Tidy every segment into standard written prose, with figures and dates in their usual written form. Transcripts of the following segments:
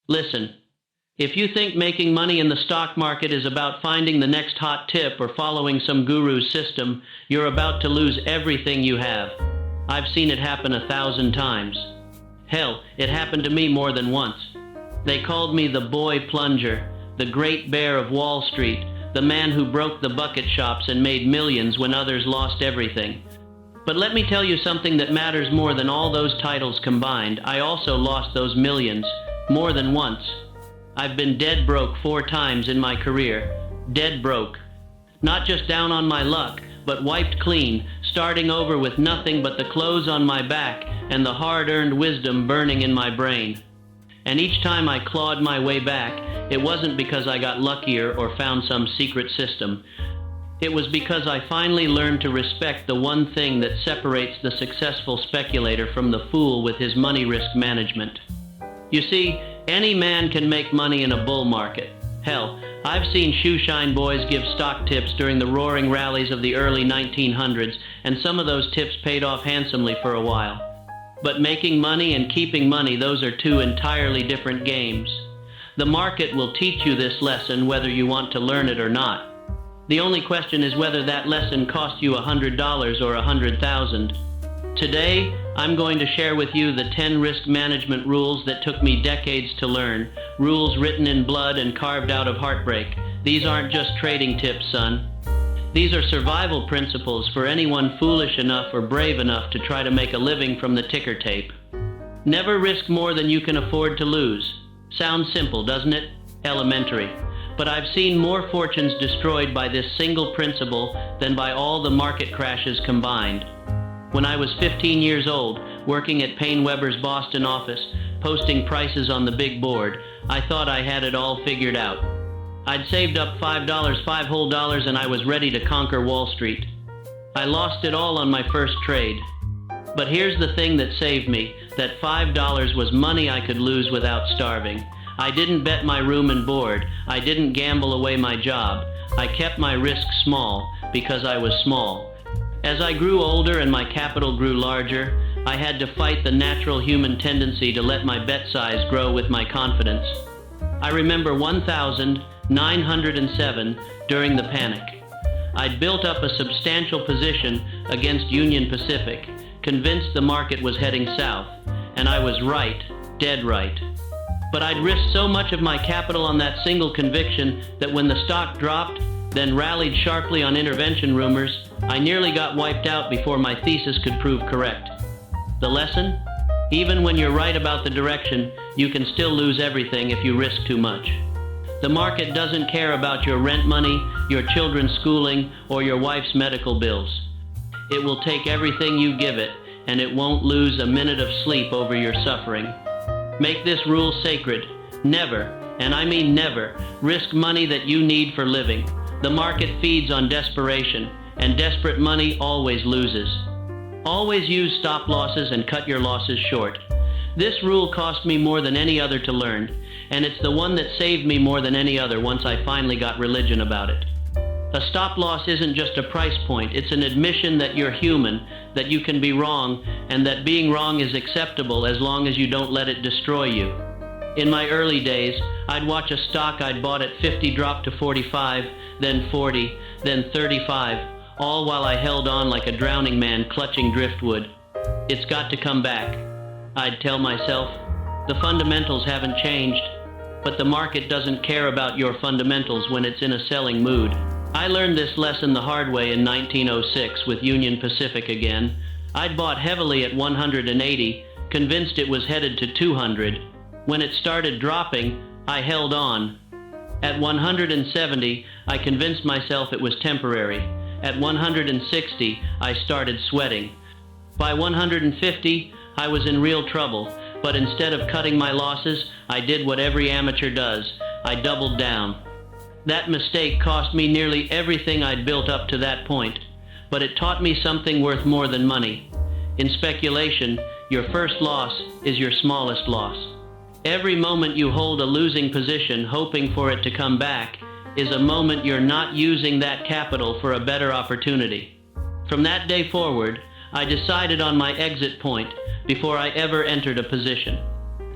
Listen, if you think making money in the stock market is about finding the next hot tip or following some guru's system, you're about to lose everything you have. I've seen it happen 1,000 times. Hell, it happened to me more than once. They called me the boy plunger, the great bear of Wall Street, the man who broke the bucket shops and made millions when others lost everything. But let me tell you something that matters more than all those titles combined. I also lost those millions, more than once. I've been dead broke 4 times in my career. Dead broke. Not just down on my luck, but wiped clean, starting over with nothing but the clothes on my back and the hard-earned wisdom burning in my brain. And each time I clawed my way back, it wasn't because I got luckier or found some secret system. It was because I finally learned to respect the one thing that separates the successful speculator from the fool with his money risk management. You see, any man can make money in a bull market. Hell, I've seen shoeshine boys give stock tips during the roaring rallies of the early 1900s, and some of those tips paid off handsomely for a while. But making money and keeping money, those are 2 entirely different games. The market will teach you this lesson whether you want to learn it or not. The only question is whether that lesson cost you $100 or $100,000. Today, I'm going to share with you the 10 risk management rules that took me decades to learn, rules written in blood and carved out of heartbreak. These aren't just trading tips, son. These are survival principles for anyone foolish enough or brave enough to try to make a living from the ticker tape. Never risk more than you can afford to lose. Sounds simple, doesn't it? Elementary. But I've seen more fortunes destroyed by this single principle than by all the market crashes combined. When I was 15 years old, working at Payne Weber's Boston office, posting prices on the big board, I thought I had it all figured out. I'd saved up $5 whole, and I was ready to conquer Wall Street. I lost it all on my first trade. But here's the thing that saved me, that $5 was money I could lose without starving. I didn't bet my room and board. I didn't gamble away my job. I kept my risk small because I was small. As I grew older and my capital grew larger, I had to fight the natural human tendency to let my bet size grow with my confidence. I remember 1907 during the panic. I'd built up a substantial position against Union Pacific, convinced the market was heading south, and I was right, dead right. But I'd risked so much of my capital on that single conviction that when the stock dropped, then rallied sharply on intervention rumors, I nearly got wiped out before my thesis could prove correct. The lesson? Even when you're right about the direction, you can still lose everything if you risk too much. The market doesn't care about your rent money, your children's schooling, or your wife's medical bills. It will take everything you give it, and it won't lose a minute of sleep over your suffering. Make this rule sacred. Never, and I mean never, risk money that you need for living. The market feeds on desperation, and desperate money always loses. Always use stop losses and cut your losses short. This rule cost me more than any other to learn, and it's the one that saved me more than any other once I finally got religion about it. A stop loss isn't just a price point, it's an admission that you're human, that you can be wrong, and that being wrong is acceptable as long as you don't let it destroy you. In my early days, I'd watch a stock I'd bought at 50 drop to 45, then 40, then 35, all while I held on like a drowning man clutching driftwood. It's got to come back, I'd tell myself. The fundamentals haven't changed, but the market doesn't care about your fundamentals when it's in a selling mood. I learned this lesson the hard way in 1906 with Union Pacific again. I'd bought heavily at 180, convinced it was headed to 200. When it started dropping, I held on. At 170, I convinced myself it was temporary. At 160, I started sweating. By 150, I was in real trouble, but instead of cutting my losses, I did what every amateur does. I doubled down. That mistake cost me nearly everything I'd built up to that point, but it taught me something worth more than money. In speculation, your first loss is your smallest loss. Every moment you hold a losing position hoping for it to come back is a moment you're not using that capital for a better opportunity. From that day forward, I decided on my exit point before I ever entered a position.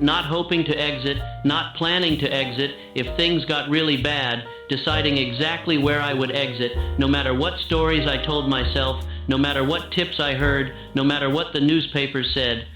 Not hoping to exit, not planning to exit if things got really bad, deciding exactly where I would exit, no matter what stories I told myself, no matter what tips I heard, no matter what the newspapers said.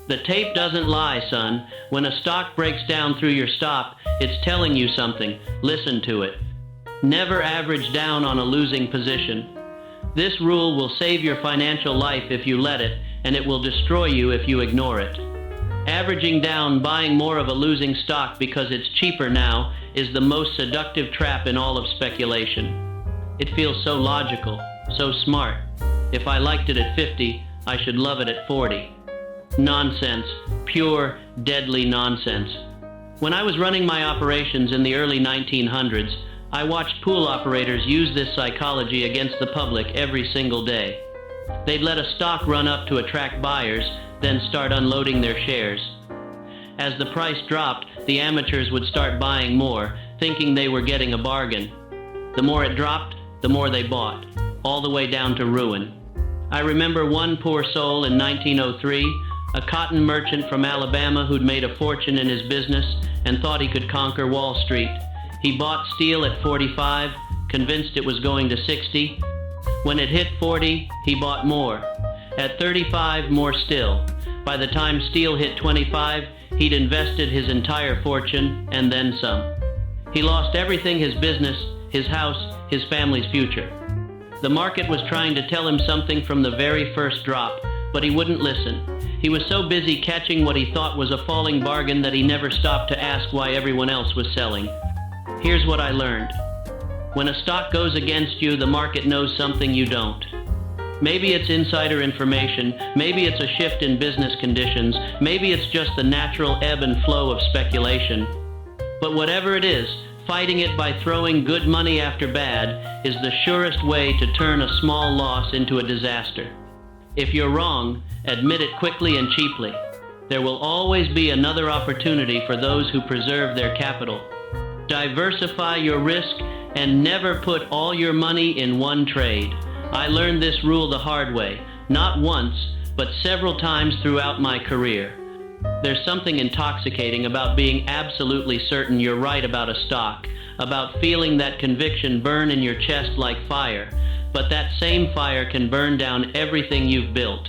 The tape doesn't lie, son. When a stock breaks down through your stop, it's telling you something. Listen to it. Never average down on a losing position. This rule will save your financial life if you let it, and it will destroy you if you ignore it. Averaging down, buying more of a losing stock because it's cheaper now, is the most seductive trap in all of speculation. It feels so logical, so smart. If I liked it at 50, I should love it at 40. Nonsense. Pure, deadly nonsense. When I was running my operations in the early 1900s, I watched pool operators use this psychology against the public every single day. They'd let a stock run up to attract buyers, then start unloading their shares. As the price dropped, the amateurs would start buying more, thinking they were getting a bargain. The more it dropped, the more they bought, all the way down to ruin. I remember one poor soul in 1903, a cotton merchant from Alabama who'd made a fortune in his business and thought he could conquer Wall Street. He bought steel at 45, convinced it was going to 60. When it hit 40, he bought more. At 35, more still. By the time steel hit 25, he'd invested his entire fortune and then some. He lost everything: his business, his house, his family's future. The market was trying to tell him something from the very first drop, but he wouldn't listen. He was so busy catching what he thought was a falling bargain that he never stopped to ask why everyone else was selling. Here's what I learned. When a stock goes against you, the market knows something you don't. Maybe it's insider information, maybe it's a shift in business conditions, maybe it's just the natural ebb and flow of speculation. But whatever it is, fighting it by throwing good money after bad is the surest way to turn a small loss into a disaster. If you're wrong, admit it quickly and cheaply. There will always be another opportunity for those who preserve their capital. Diversify your risk and never put all your money in one trade. I learned this rule the hard way, not once, but several times throughout my career. There's something intoxicating about being absolutely certain you're right about a stock, about feeling that conviction burn in your chest like fire, but that same fire can burn down everything you've built.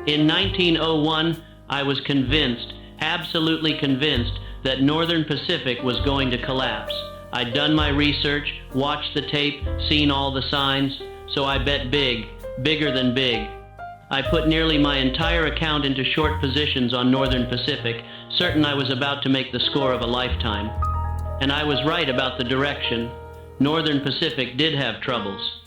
In 1901, I was convinced, absolutely convinced, that Northern Pacific was going to collapse. I'd done my research, watched the tape, seen all the signs, so I bet big, bigger than big. I put nearly my entire account into short positions on Northern Pacific, certain I was about to make the score of a lifetime. And I was right about the direction. Northern Pacific did have troubles.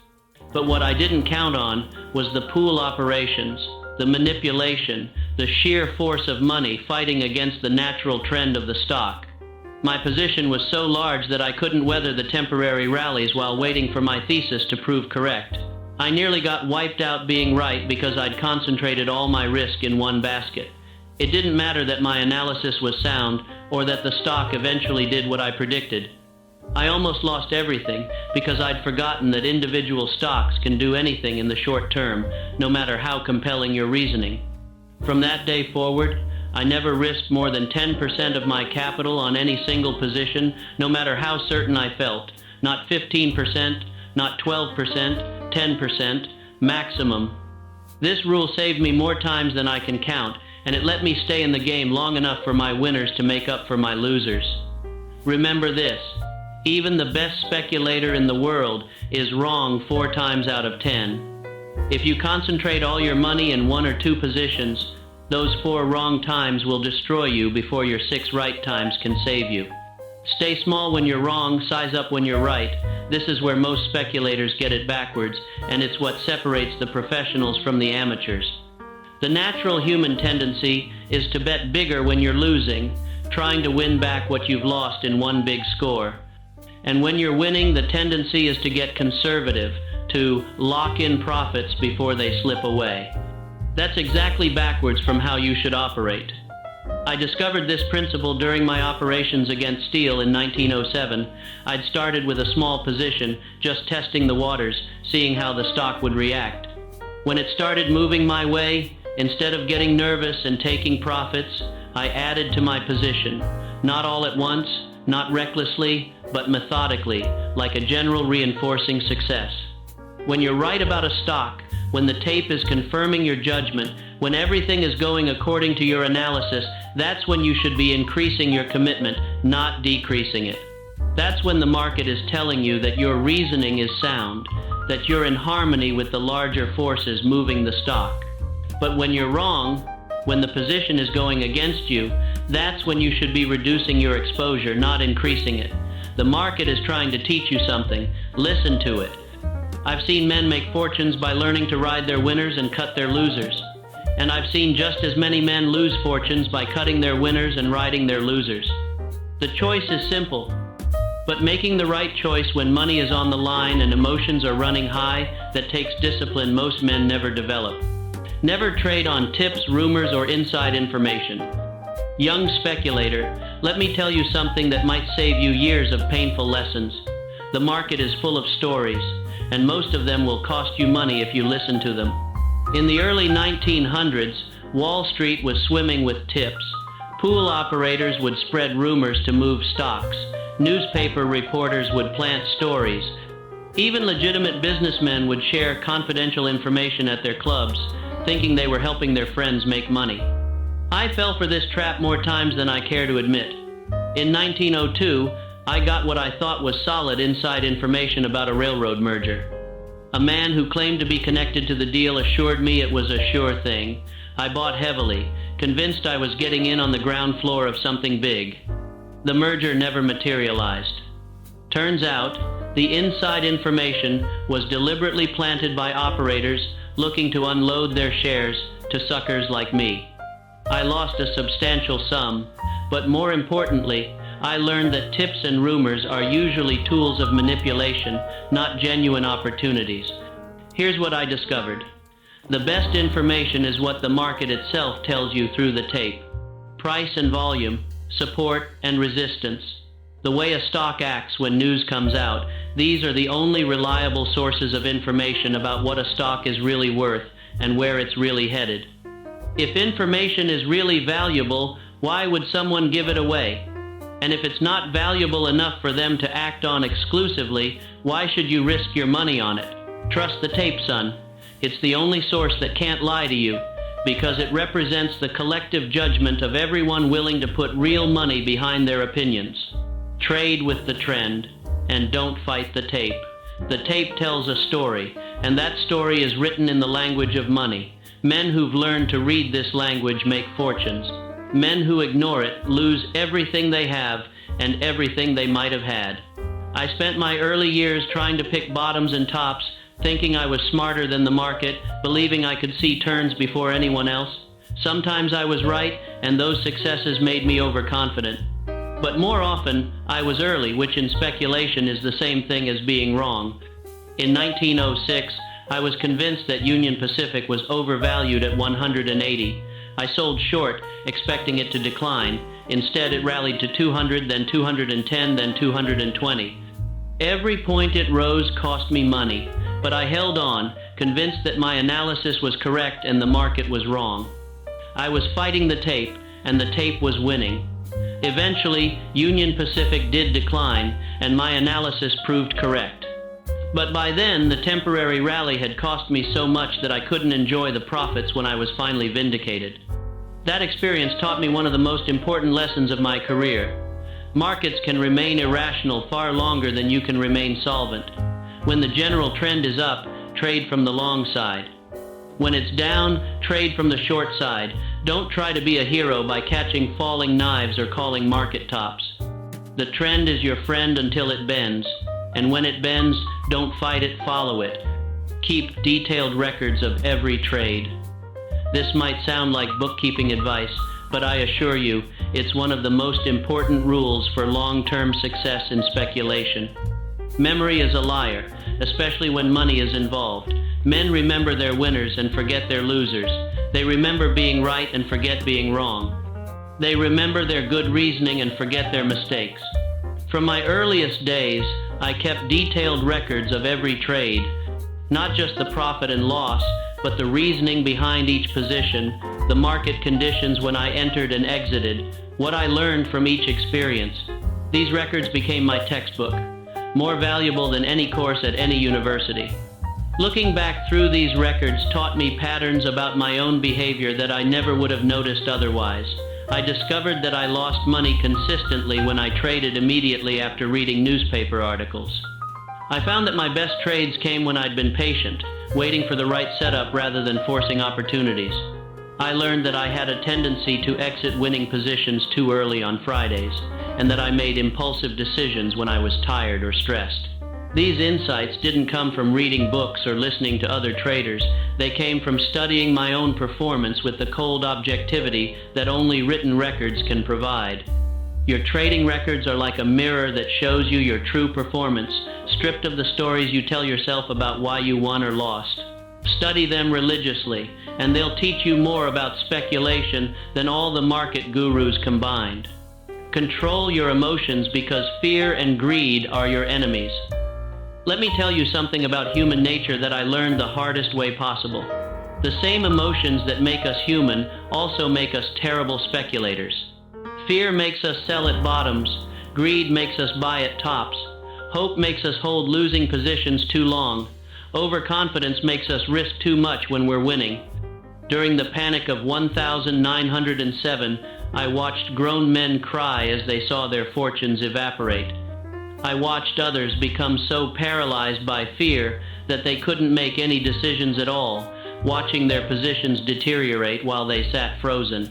But what I didn't count on was the pool operations, the manipulation, the sheer force of money fighting against the natural trend of the stock. My position was so large that I couldn't weather the temporary rallies while waiting for my thesis to prove correct. I nearly got wiped out being right because I'd concentrated all my risk in one basket. It didn't matter that my analysis was sound or that the stock eventually did what I predicted. I almost lost everything because I'd forgotten that individual stocks can do anything in the short term, no matter how compelling your reasoning. From that day forward, I never risked more than 10% of my capital on any single position, no matter how certain I felt. Not 15%, not 12%, 10%, maximum. This rule saved me more times than I can count, and it let me stay in the game long enough for my winners to make up for my losers. Remember this, even the best speculator in the world is wrong 4 times out of 10. If you concentrate all your money in 1 or 2 positions, those 4 wrong times will destroy you before your 6 right times can save you. Stay small when you're wrong, size up when you're right. This is where most speculators get it backwards, and it's what separates the professionals from the amateurs. The natural human tendency is to bet bigger when you're losing, trying to win back what you've lost in one big score. And when you're winning, the tendency is to get conservative, to lock in profits before they slip away. That's exactly backwards from how you should operate. I discovered this principle during my operations against steel in 1907. I'd started with a small position, just testing the waters, seeing how the stock would react. When it started moving my way, instead of getting nervous and taking profits, I added to my position, not all at once, not recklessly, but methodically, like a general reinforcing success. When you're right about a stock, when the tape is confirming your judgment, when everything is going according to your analysis, that's when you should be increasing your commitment, not decreasing it. That's when the market is telling you that your reasoning is sound, that you're in harmony with the larger forces moving the stock. But when you're wrong, when the position is going against you, that's when you should be reducing your exposure, not increasing it. The market is trying to teach you something. Listen to it. I've seen men make fortunes by learning to ride their winners and cut their losers. And I've seen just as many men lose fortunes by cutting their winners and riding their losers. The choice is simple. But making the right choice when money is on the line and emotions are running high, that takes discipline most men never develop. Never trade on tips, rumors, or inside information. Young speculator, let me tell you something that might save you years of painful lessons. The market is full of stories, and most of them will cost you money if you listen to them. In the early 1900s, Wall Street was swimming with tips. Pool operators would spread rumors to move stocks. Newspaper reporters would plant stories. Even legitimate businessmen would share confidential information at their clubs, thinking they were helping their friends make money. I fell for this trap more times than I care to admit. In 1902, I got what I thought was solid inside information about a railroad merger. A man who claimed to be connected to the deal assured me it was a sure thing. I bought heavily, convinced I was getting in on the ground floor of something big. The merger never materialized. Turns out, the inside information was deliberately planted by operators looking to unload their shares to suckers like me. I lost a substantial sum, but more importantly, I learned that tips and rumors are usually tools of manipulation, not genuine opportunities. Here's what I discovered. The best information is what the market itself tells you through the tape. Price and volume, support and resistance. The way a stock acts when news comes out, these are the only reliable sources of information about what a stock is really worth and where it's really headed. If information is really valuable, why would someone give it away? And if it's not valuable enough for them to act on exclusively, why should you risk your money on it? Trust the tape, son. It's the only source that can't lie to you, because it represents the collective judgment of everyone willing to put real money behind their opinions. Trade with the trend, and don't fight the tape. The tape tells a story, and that story is written in the language of money. Men who've learned to read this language make fortunes. Men who ignore it lose everything they have and everything they might have had. I spent my early years trying to pick bottoms and tops, thinking I was smarter than the market, believing I could see turns before anyone else. Sometimes I was right, and those successes made me overconfident. But more often, I was early, which in speculation is the same thing as being wrong. In 1906, I was convinced that Union Pacific was overvalued at 180. I sold short, expecting it to decline. Instead, it rallied to 200, then 210, then 220. Every point it rose cost me money, but I held on, convinced that my analysis was correct and the market was wrong. I was fighting the tape, and the tape was winning. Eventually, Union Pacific did decline, and my analysis proved correct. But by then, the temporary rally had cost me so much that I couldn't enjoy the profits when I was finally vindicated. That experience taught me one of the most important lessons of my career. Markets can remain irrational far longer than you can remain solvent. When the general trend is up, trade from the long side. When it's down, trade from the short side. Don't try to be a hero by catching falling knives or calling market tops. The trend is your friend until it bends. And when it bends, don't fight it, follow it. Keep detailed records of every trade. This might sound like bookkeeping advice, but I assure you, it's one of the most important rules for long-term success in speculation. Memory is a liar, especially when money is involved. Men remember their winners and forget their losers. They remember being right and forget being wrong. They remember their good reasoning and forget their mistakes. From my earliest days, I kept detailed records of every trade, not just the profit and loss, but the reasoning behind each position, the market conditions when I entered and exited, what I learned from each experience. These records became my textbook, more valuable than any course at any university. Looking back through these records taught me patterns about my own behavior that I never would have noticed otherwise. I discovered that I lost money consistently when I traded immediately after reading newspaper articles. I found that my best trades came when I'd been patient, waiting for the right setup rather than forcing opportunities. I learned that I had a tendency to exit winning positions too early on Fridays, and that I made impulsive decisions when I was tired or stressed. These insights didn't come from reading books or listening to other traders. They came from studying my own performance with the cold objectivity that only written records can provide. Your trading records are like a mirror that shows you your true performance, stripped of the stories you tell yourself about why you won or lost. Study them religiously, and they'll teach you more about speculation than all the market gurus combined. Control your emotions because fear and greed are your enemies. Let me tell you something about human nature that I learned the hardest way possible. The same emotions that make us human also make us terrible speculators. Fear makes us sell at bottoms, greed makes us buy at tops, hope makes us hold losing positions too long, overconfidence makes us risk too much when we're winning. During the panic of 1907, I watched grown men cry as they saw their fortunes evaporate. I watched others become so paralyzed by fear that they couldn't make any decisions at all, watching their positions deteriorate while they sat frozen.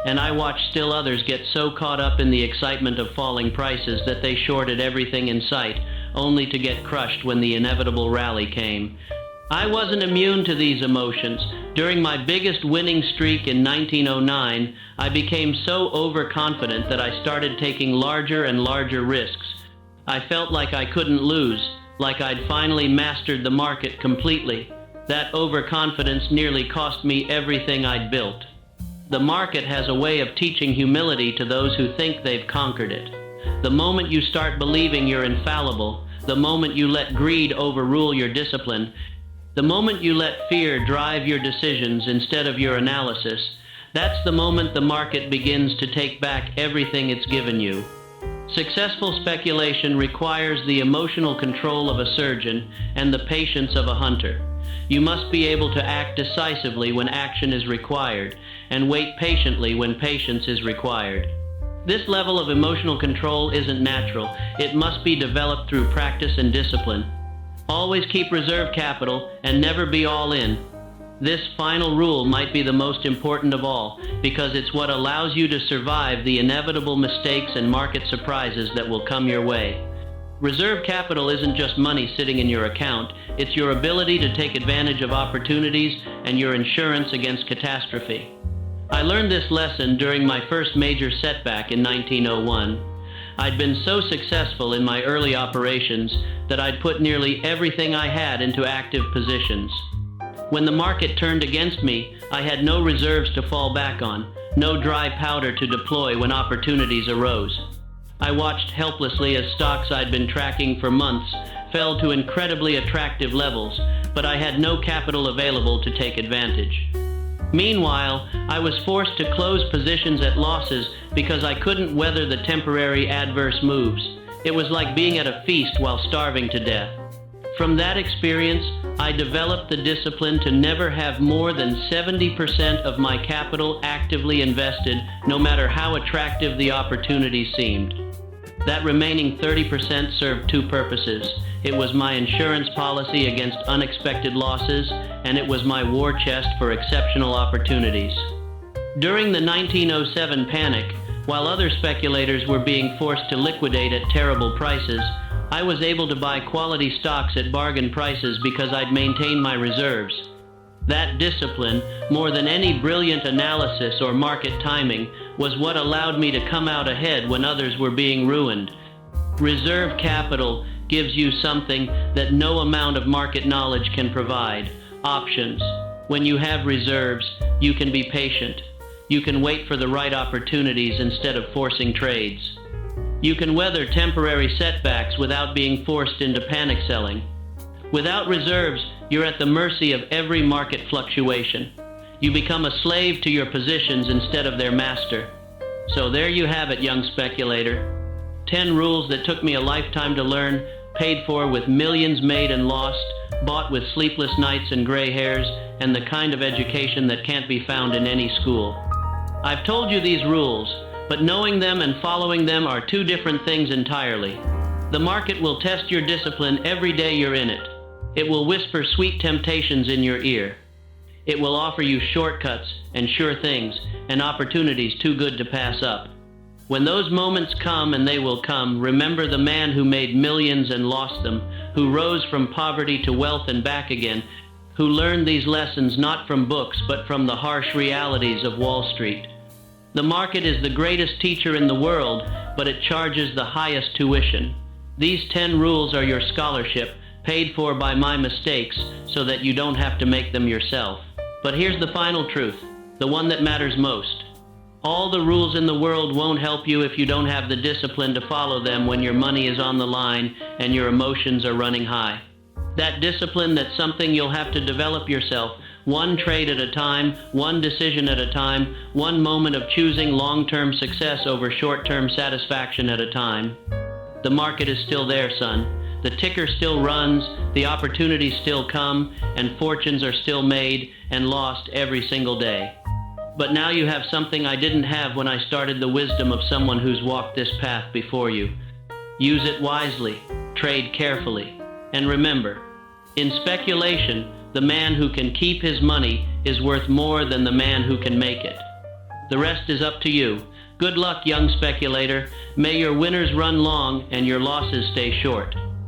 And I watched still others get so caught up in the excitement of falling prices that they shorted everything in sight, only to get crushed when the inevitable rally came. I wasn't immune to these emotions. During my biggest winning streak in 1909, I became so overconfident that I started taking larger and larger risks. I felt like I couldn't lose, like I'd finally mastered the market completely. That overconfidence nearly cost me everything I'd built. The market has a way of teaching humility to those who think they've conquered it. The moment you start believing you're infallible, the moment you let greed overrule your discipline, the moment you let fear drive your decisions instead of your analysis, that's the moment the market begins to take back everything it's given you. Successful speculation requires the emotional control of a surgeon and the patience of a hunter. You must be able to act decisively when action is required, and wait patiently when patience is required. This level of emotional control isn't natural. It must be developed through practice and discipline. Always keep reserve capital and never be all in. This final rule might be the most important of all, because it's what allows you to survive the inevitable mistakes and market surprises that will come your way. Reserve capital isn't just money sitting in your account, it's your ability to take advantage of opportunities and your insurance against catastrophe. I learned this lesson during my first major setback in 1901. I'd been so successful in my early operations that I'd put nearly everything I had into active positions. When the market turned against me, I had no reserves to fall back on, no dry powder to deploy when opportunities arose. I watched helplessly as stocks I'd been tracking for months fell to incredibly attractive levels, but I had no capital available to take advantage. Meanwhile, I was forced to close positions at losses because I couldn't weather the temporary adverse moves. It was like being at a feast while starving to death. From that experience, I developed the discipline to never have more than 70% of my capital actively invested, no matter how attractive the opportunity seemed. That remaining 30% served two purposes. It was my insurance policy against unexpected losses, and it was my war chest for exceptional opportunities. During the 1907 panic, while other speculators were being forced to liquidate at terrible prices, I was able to buy quality stocks at bargain prices because I'd maintained my reserves. That discipline, more than any brilliant analysis or market timing, was what allowed me to come out ahead when others were being ruined. Reserve capital gives you something that no amount of market knowledge can provide: options. When you have reserves, you can be patient. You can wait for the right opportunities instead of forcing trades. You can weather temporary setbacks without being forced into panic selling. Without reserves, you're at the mercy of every market fluctuation. You become a slave to your positions instead of their master. So there you have it, young speculator. 10 rules that took me a lifetime to learn, paid for with millions made and lost, bought with sleepless nights and gray hairs, and the kind of education that can't be found in any school. I've told you these rules, but knowing them and following them are two different things entirely. The market will test your discipline every day you're in it. It will whisper sweet temptations in your ear. It will offer you shortcuts and sure things and opportunities too good to pass up. When those moments come, and they will come, remember the man who made millions and lost them, who rose from poverty to wealth and back again, who learned these lessons not from books but from the harsh realities of Wall Street. The market is the greatest teacher in the world, but it charges the highest tuition. These 10 rules are your scholarship, paid for by my mistakes, so that you don't have to make them yourself. But here's the final truth, the one that matters most. All the rules in the world won't help you if you don't have the discipline to follow them when your money is on the line and your emotions are running high. That discipline, that's something you'll have to develop yourself, one trade at a time, one decision at a time, one moment of choosing long-term success over short-term satisfaction at a time. The market is still there, son. The ticker still runs, the opportunities still come, and fortunes are still made and lost every single day. But now you have something I didn't have when I started, the wisdom of someone who's walked this path before you. Use it wisely, trade carefully, and remember, in speculation, the man who can keep his money is worth more than the man who can make it. The rest is up to you. Good luck, young speculator. May your winners run long and your losses stay short.